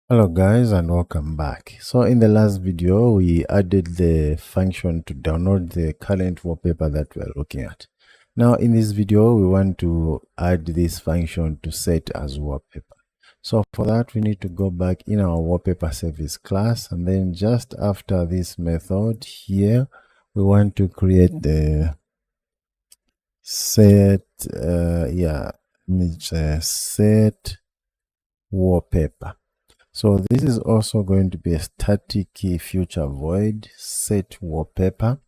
Hello guys and welcome back. So in the last video we added the function to download the current wallpaper that we're looking at. Now in this video we want to add this function to set as wallpaper. So for that we need to go back in our wallpaper service class, and then just after this method here we want to create the set set wallpaper. So this is also going to be a static key future void set wallpaper.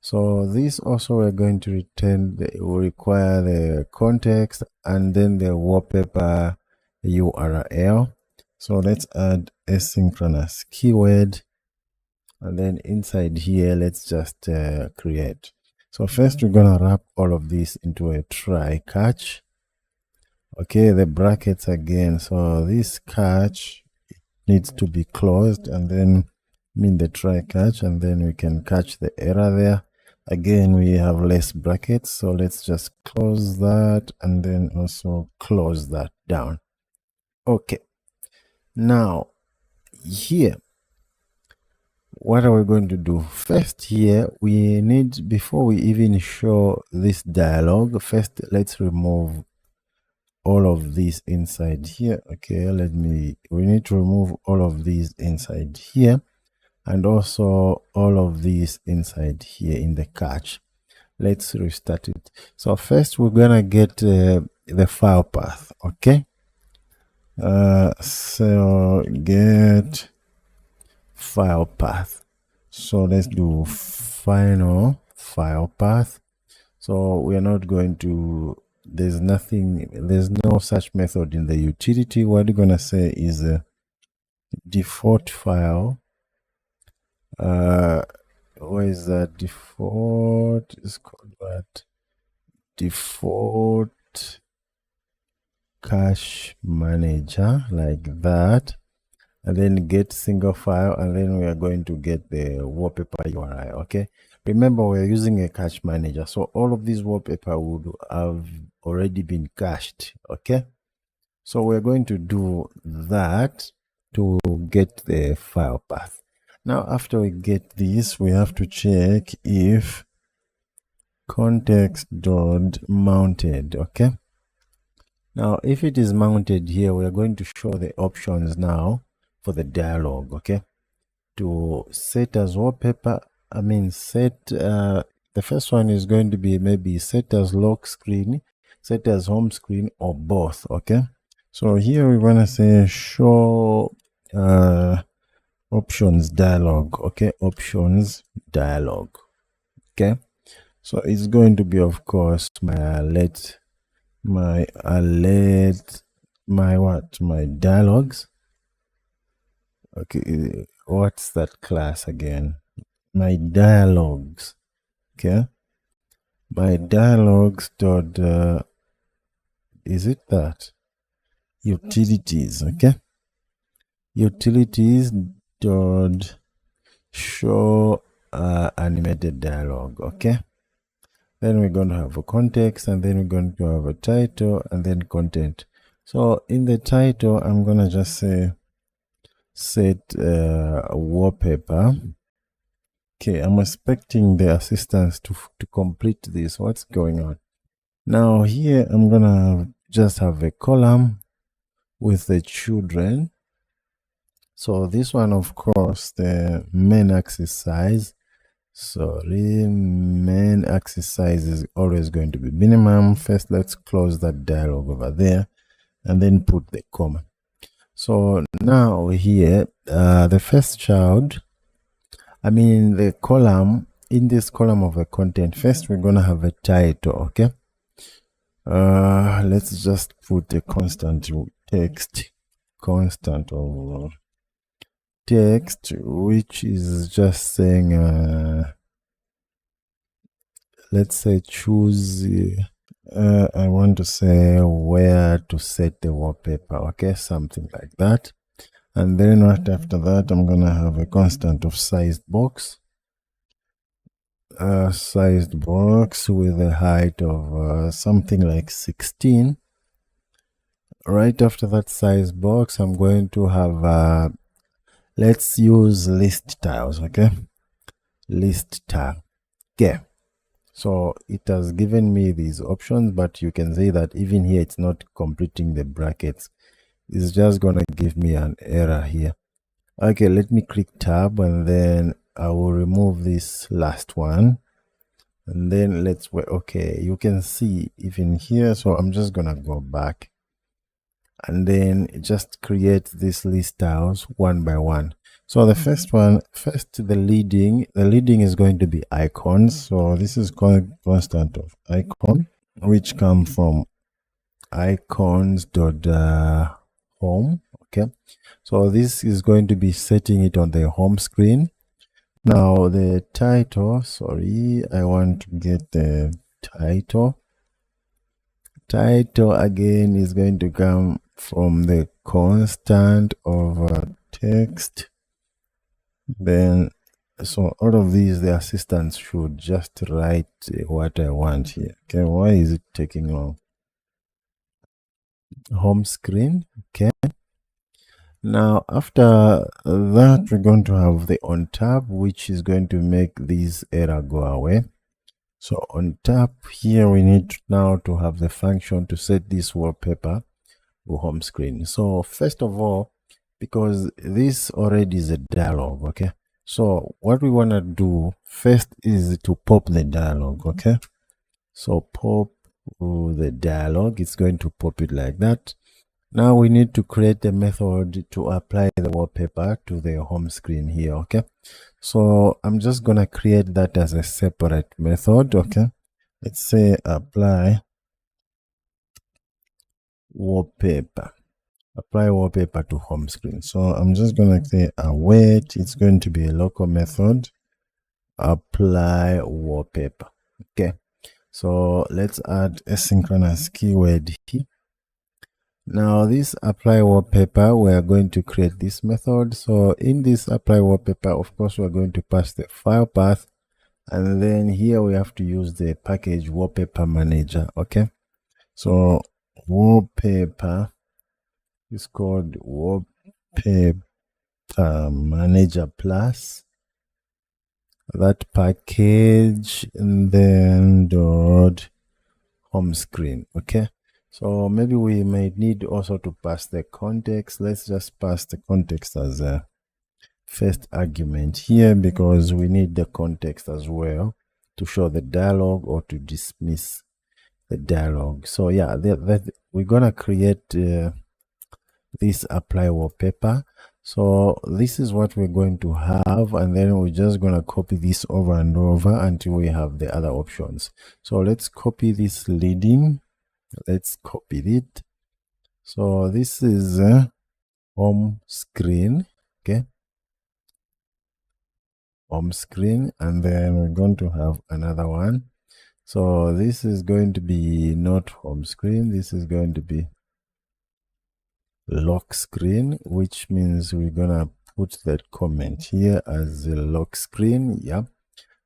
So this also we're going to return will require the context and then the wallpaper URL. So let's add asynchronous keyword, and then inside here let's just create. So first we're gonna wrap all of this into a try catch. Okay, the brackets again. So this catch needs to be closed, and then mean the try catch, and then we can catch the error there. Again, we have less brackets, so let's just close that and then also close that down. Okay, now here what are we going to do? First here we need, before we even show this dialog, first let's remove all of these inside here. Okay, we need to remove all of these inside here, and also all of these inside here in the catch. Let's restart it. So first we're gonna get the file path. Okay, so get file path. So let's do final file path. So we are not going to, there's no such method in the utility. What we're gonna say is a default file. Where is that default? Is called what? Default cache manager, like that, and then get single file, and then we are going to get the wallpaper URI. Okay, remember we're using a cache manager, so all of these wallpaper would have already been cached. Okay, so we're going to do that to get the file path. Now after we get this, we have to check if context.mounted. Okay, now if it is mounted here, we are going to show the options now for the dialog. Okay, to set as wallpaper, set the first one is going to be maybe set as lock screen, set as home screen, or both. Okay, so here we want to say show options dialog. Okay, options dialog. Okay, so it's going to be, of course, my dialogs. Okay, what's that class again? My dialogs. Okay, my dialogs dot is it that utilities? Okay, utilities dot show animated dialog. Okay, then we're going to have a context, and then we're going to have a title, and then content. So in the title I'm gonna just say set wallpaper. Okay, I'm expecting the assistants to complete this. What's going on now? Here I'm gonna just have a column with the children. So this one, of course, the main axis size. Sorry, main axis size is always going to be minimum. First, let's close that dialog over there and then put the comma. So now here, the first child, the column, in this column of the content, first we're going to have a title. Okay, let's just put a constant text, text, which is just saying let's say choose I want to say where to set the wallpaper. Okay, something like that. And then right after that I'm gonna have a constant of sized box, with a height of something like 16. Right after that size box, I'm going to have let's use list tiles. Okay, list tile. Okay, so it has given me these options, but you can see that even here it's not completing the brackets. It's just gonna give me an error here. Okay, let me click tab and then I will remove this last one, and then let's wait. Okay, you can see even here, so I'm just gonna go back and then just create this list tiles one by one. So the first one, the leading is going to be icons. So this is called constant of icon, which come from icons.home. Okay, so this is going to be setting it on the home screen. Now the title, sorry, I want to get the title. Title again is going to come from the constant of text. Then, so all of these, the assistants should just write what I want here. Okay, why is it taking long? Home screen. Okay. Now, after that, we're going to have the on tab, which is going to make this error go away. So on tab here, we need now to have the function to set this wallpaper to home screen. So first of all, because this already is a dialog, okay? So what we want to do first is to pop the dialog, okay? So pop the dialog, it's going to pop it like that. Now we need to create a method to apply the wallpaper to the home screen here, okay? So I'm just gonna create that as a separate method, okay? Let's say apply wallpaper. Apply wallpaper to home screen. So I'm just gonna say await. It's going to be a local method. Apply wallpaper. Okay. So let's add asynchronous keyword here. Now this apply wallpaper, we are going to create this method. So in this apply wallpaper, of course, we're going to pass the file path, and then here we have to use the package wallpaper manager. Okay. So wallpaper is called wallpaper manager plus that package, and then dot home screen. Okay, so maybe we may need also to pass the context. Let's just pass the context as a first argument here, because we need the context as well to show the dialog or to dismiss the dialog. So yeah, we're gonna create this apply wallpaper. So this is what we're going to have, and then we're just going to copy this over and over until we have the other options. So let's copy this leading. Let's copy it. So this is home screen. Okay, home screen, and then we're going to have another one. So this is going to be not home screen. This is going to be lock screen, which means we're gonna put that comment here as a lock screen. Yeah,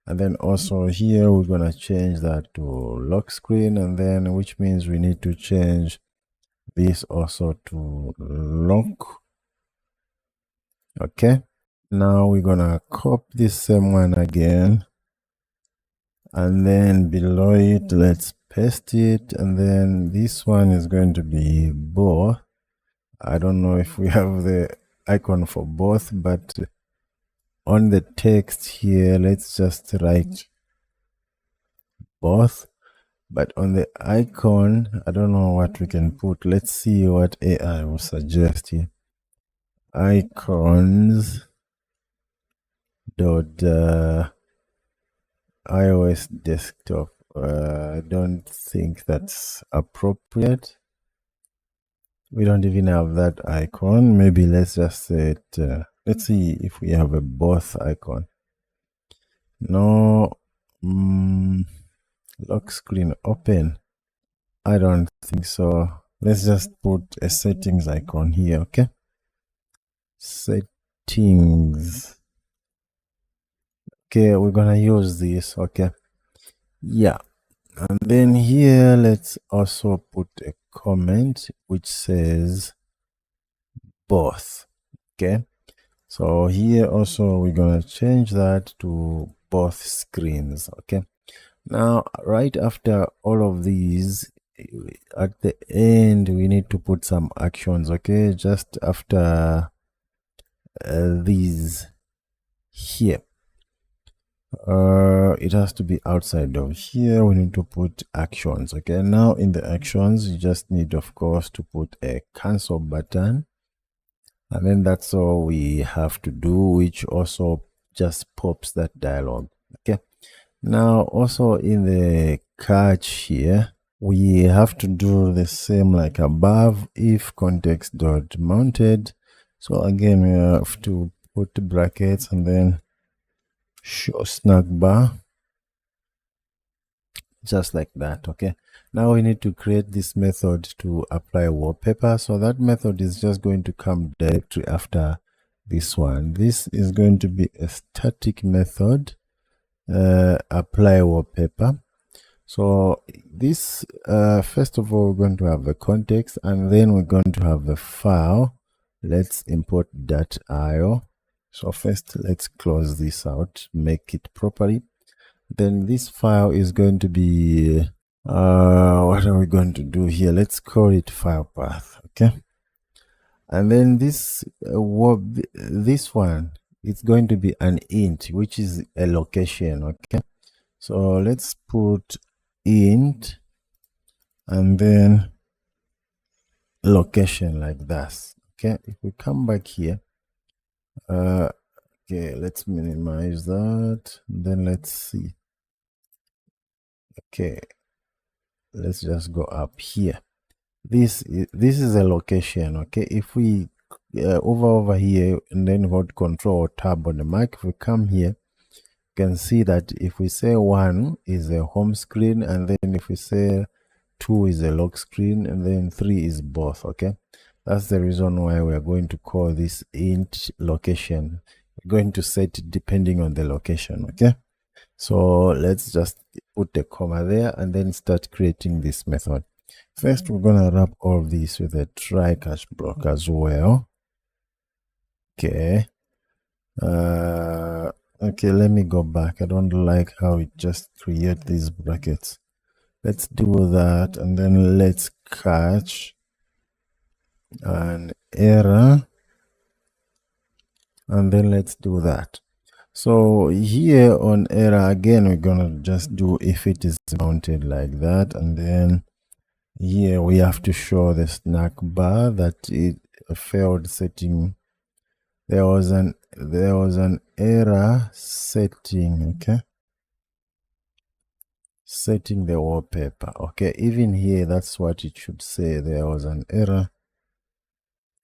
and then also here we're gonna change that to lock screen, and then which means we need to change this also to lock. Okay, now we're gonna copy this same one again, and then below it let's paste it, and then this one is going to be both. I don't know if we have the icon for both, but on the text here, let's just write both. But on the icon, I don't know what we can put. Let's see what AI will suggest here. Icons dot iOS desktop. I don't think that's appropriate. We don't even have that icon. Maybe let's just say it. Let's see if we have a both icon. No. Lock screen open. I don't think so. Let's just put a settings icon here. Okay. Settings. Okay, we're gonna use this. Okay. Yeah. And then here, let's also put a comment which says both. Okay, so here also we're gonna change that to both screens. Okay, now right after all of these, at the end we need to put some actions. Okay, just after these here, it has to be outside of here. We need to put actions. Okay, now in the actions you just need, of course, to put a cancel button, and then that's all we have to do, which also just pops that dialog. Okay, now also in the catch here we have to do the same like above, if context dot mounted. So again we have to put brackets and then show snack bar, just like that. Okay, now we need to create this method to apply wallpaper. So that method is just going to come directly after this one. This is going to be a static method, apply wallpaper. So this first of all we're going to have the context, and then we're going to have the file. Let's import .io. So first let's close this out, make it properly. Then this file is going to be what are we going to do here? Let's call it file path. Okay, and then this one, it's going to be an int, which is a location. Okay, so let's put int and then location like that. Okay, if we come back here, okay, let's minimize that, then let's see. Okay, let's just go up here. This is a location. Okay, if we over here and then hold Control or Tab on the Mac, if we come here, you can see that if we say 1 is a home screen, and then if we say 2 is a lock screen, and then 3 is both. Okay, that's the reason why we're going to call this int location. We're going to set it depending on the location. Okay, so let's just put a comma there and then start creating this method. First we're gonna wrap all of this with a try catch block as well. Okay, okay, let me go back. I don't like how it just create these brackets. Let's do that, and then let's catch an error, and then let's do that. So here on error, again we're gonna just do if it is mounted like that, and then here we have to show the snack bar that it failed setting. There was an error setting. Okay, setting the wallpaper. Okay, even here that's what it should say. There was an error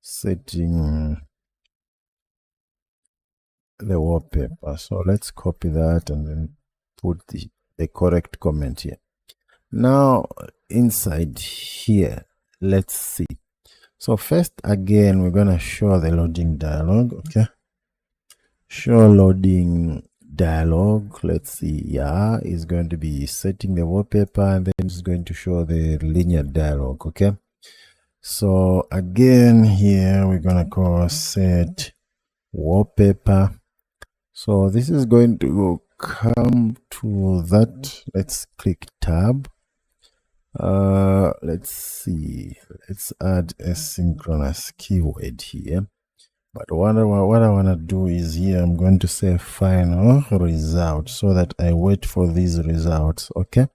setting the wallpaper. So let's copy that and then put the correct comment here. Now inside here, let's see. So first, again, we're gonna show the loading dialog. Okay, show loading dialog. Let's see. Yeah, is going to be setting the wallpaper, and then it's going to show the linear dialog. Okay, so again here we're gonna call set wallpaper. So this is going to come to that. Let's click tab. Let's see, let's add a synchronous keyword here. But what I want to do is here I'm going to say final result, so that I wait for these results. Okay,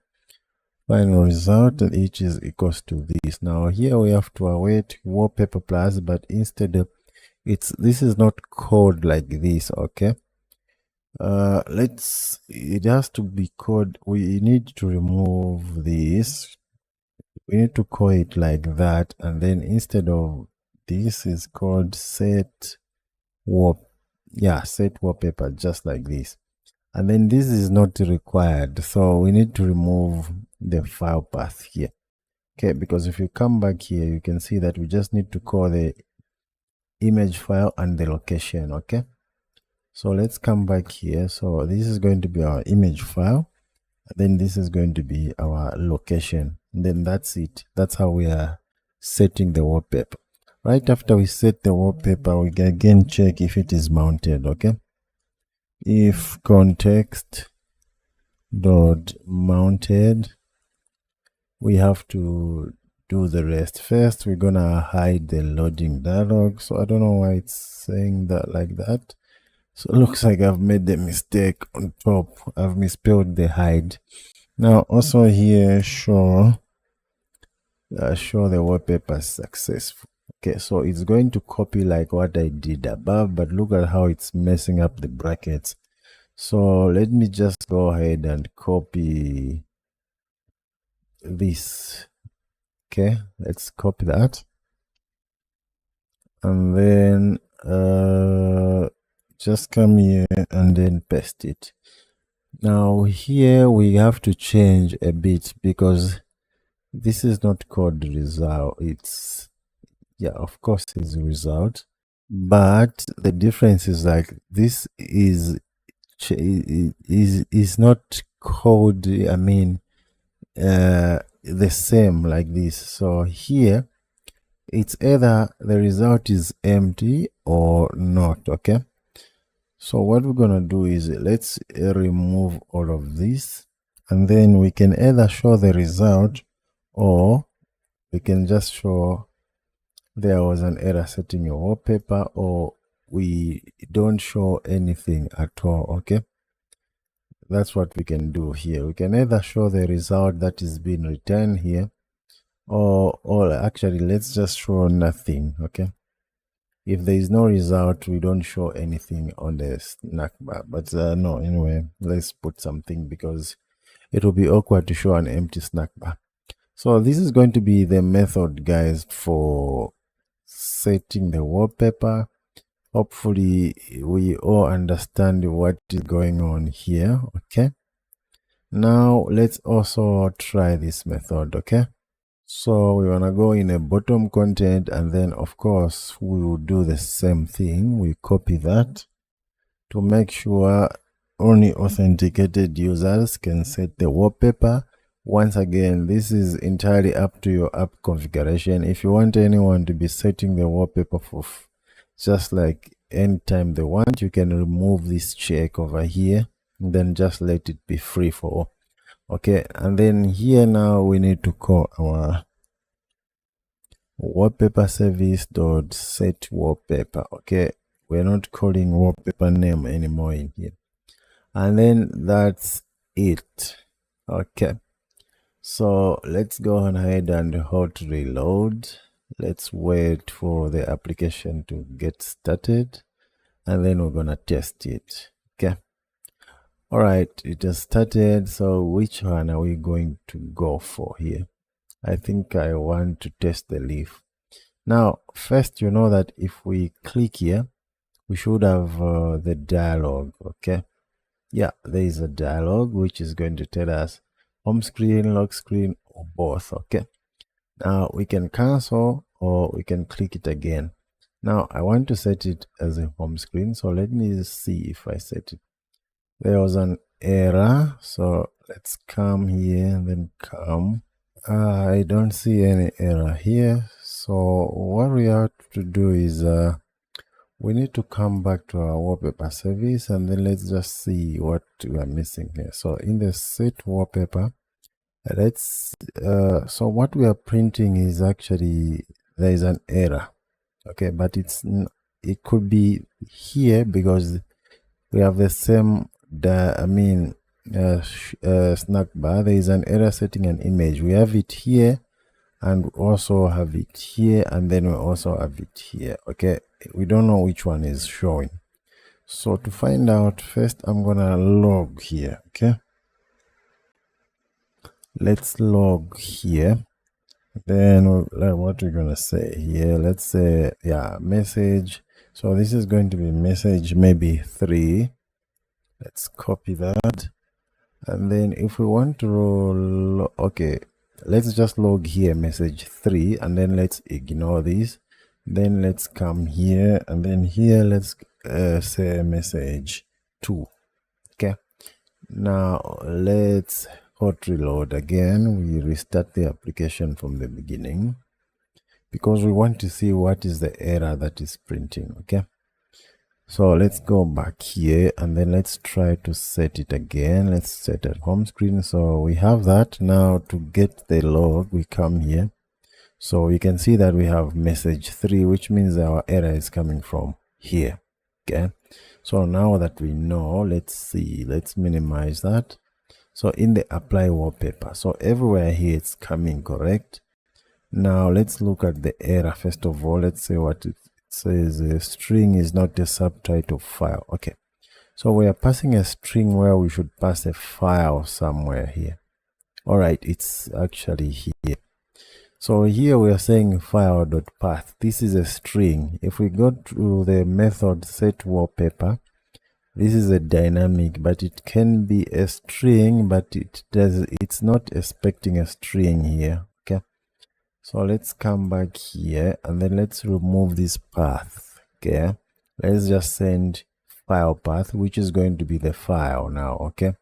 final result, and each is equals to this. Now here we have to await wallpaper plus, but instead of this is not called like this. Okay, it has to be called, we need to remove this. We need to call it like that, and then instead of this is called set wallpaper, just like this. And then this is not required, so we need to remove the file path here. Okay, because if you come back here, you can see that we just need to call the image file and the location. Okay, so let's come back here. So this is going to be our image file, and then this is going to be our location. And then that's it. That's how we are setting the wallpaper. Right after we set the wallpaper, we can again check if it is mounted. Okay, if context dot mounted, we have to do the rest. First, we're gonna hide the loading dialog. So I don't know why it's saying that like that. So it looks like I've made the mistake on top. I've misspelled the hide. Now also here show the wallpaper successful. Okay, so it's going to copy like what I did above, but look at how it's messing up the brackets. So let me just go ahead and copy this. Okay, let's copy that, and then just come here and then paste it. Now here we have to change a bit because this is not called result. It's, yeah, of course it's result, but the difference is like this is not called, I mean, the same like this. So here it's either the result is empty or not. Okay, so what we're gonna do is let's remove all of this, and then we can either show the result or we can just show there was an error setting your wallpaper, or we don't show anything at all. Okay, that's what we can do here. We can either show the result that is being returned here, or actually let's just show nothing. Okay, if there is no result, we don't show anything on the snack bar. But no, anyway, let's put something because it will be awkward to show an empty snack bar. So this is going to be the method, guys, for setting the wallpaper. Hopefully we all understand what is going on here. Okay, now let's also try this method. Okay, so we want to go in a bottom content, and then of course we will do the same thing. We copy that to make sure only authenticated users can set the wallpaper. Once again, this is entirely up to your app configuration. If you want anyone to be setting the wallpaper for just like anytime they want, you can remove this check over here and then just let it be free for all. Okay, and then here now we need to call our wallpaper service dot set wallpaper. Okay, we're not calling wallpaper name anymore in here, and then that's it. Okay, so let's go on ahead and hot reload. Let's wait for the application to get started, and then we're gonna test it. Okay, all right, it has started. So which one are we going to go for here? I think I want to test the leaf. Now first, you know that if we click here, we should have the dialog. Okay, yeah, there is a dialog which is going to tell us home screen, lock screen, or both. Okay, now we can cancel or we can click it again. Now I want to set it as a home screen, so let me see if I set it. There was an error, so let's come here and then come. I don't see any error here. So what we have to do is we need to come back to our wallpaper service, and then let's just see what we are missing here. So in the set wallpaper, let's so what we are printing is actually there is an error. Okay, but it could be here because we have the same snack bar. There is an error setting an image. We have it here, and also have it here, and then we also have it here. Okay, we don't know which one is showing. So to find out, first I'm gonna log here. Okay, let's log here. Then what we're gonna say here, let's say, yeah, message. So this is going to be message maybe 3. Let's copy that, and then if we want to okay, let's just log here message 3, and then let's ignore this. Then let's come here, and then here let's say message 2. Okay, now let's hot reload again. We restart the application from the beginning. because we want to see what is the error that is printing. Okay, so let's go back here and then let's try to set it again. Let's set it home screen. So we have that. Now to get the log, we come here. So you can see that we have message 3, which means our error is coming from here. Okay, so now that we know, let's see, let's minimize that. So in the apply wallpaper, so everywhere here it's coming correct. Now let's look at the error first of all. Let's say what it says, a string is not a subtype of file. Okay, so we are passing a string where we should pass a file somewhere here. All right, it's actually here. So here we are saying file.path. This is a string. If we go to the method set wallpaper, this is a dynamic, but it can be a string, but it's not expecting a string here. Okay, so let's come back here and then let's remove this path. Okay, let's just send file path, which is going to be the file now. Okay,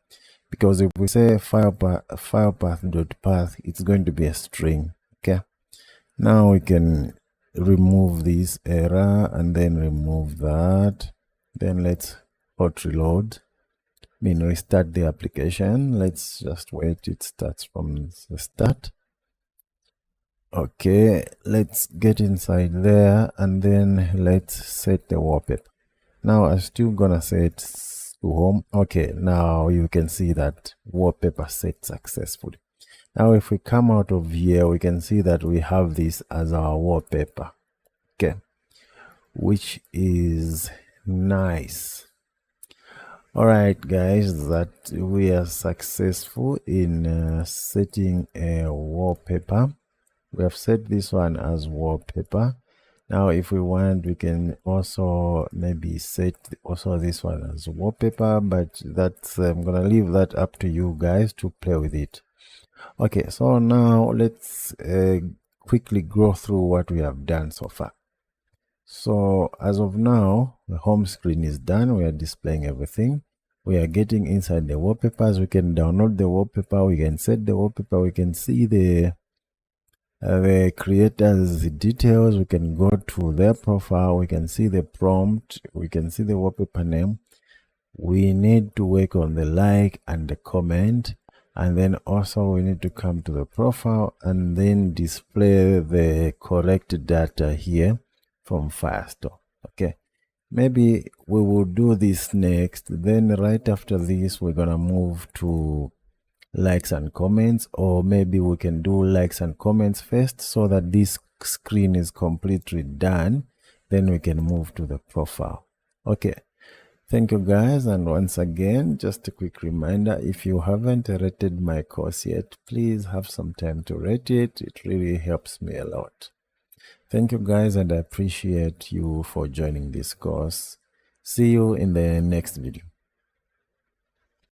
because if we say file path.path, it's going to be a string. Okay, now we can remove this error and then remove that. Then let's hot reload, restart the application. Let's just wait, it starts from the start. Okay, let's get inside there and then let's set the wallpaper. Now I'm still gonna set to home. Okay, now you can see that wallpaper set successfully. Now if we come out of here, we can see that we have this as our wallpaper. Okay, which is nice. All right guys, that we are successful in setting a wallpaper. We have set this one as wallpaper. Now if we want, we can also maybe set also this one as wallpaper, but that's I'm gonna leave that up to you guys to play with it. Okay, so now let's quickly go through what we have done so far. So as of now, the home screen is done. We are displaying everything. We are getting inside the wallpapers. We can download the wallpaper. We can set the wallpaper. We can see the creator's details. We can go to their profile. We can see the prompt. We can see the wallpaper name. We need to work on the like and the comment. And then also we need to come to the profile and then display the correct data here from Firestore. Okay, maybe we will do this next. Then right after this, we're gonna move to likes and comments, or maybe we can do likes and comments first so that this screen is completely done. Then we can move to the profile. Okay. Thank you guys, and once again, just a quick reminder, if you haven't rated my course yet, please have some time to rate it. It really helps me a lot. Thank you guys, and I appreciate you for joining this course. See you in the next video.